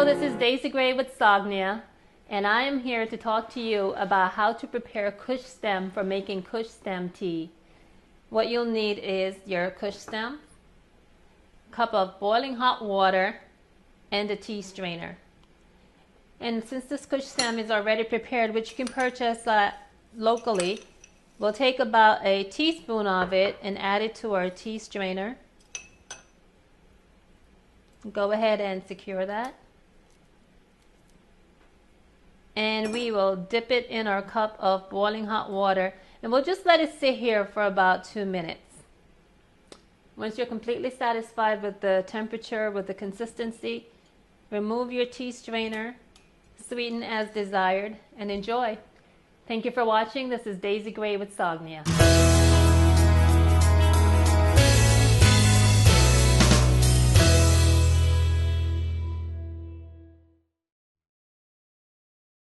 this is Daisy Gray with Sognia, and I am here to talk to you about how to prepare Kush stem for making Kush stem tea. What you'll need is your Kush stem, a cup of boiling hot water, and a tea strainer. And since this Kush stem is already prepared, which you can purchase locally, we'll take about a teaspoon of it and add it to our tea strainer. Go ahead and secure that. And we will dip it in our cup of boiling hot water, and we'll just let it sit here for about 2 minutes. Once you're completely satisfied with the temperature, with the consistency, remove your tea strainer, sweeten as desired, and enjoy. Thank you for watching. This is Daisy Gray with Sognia.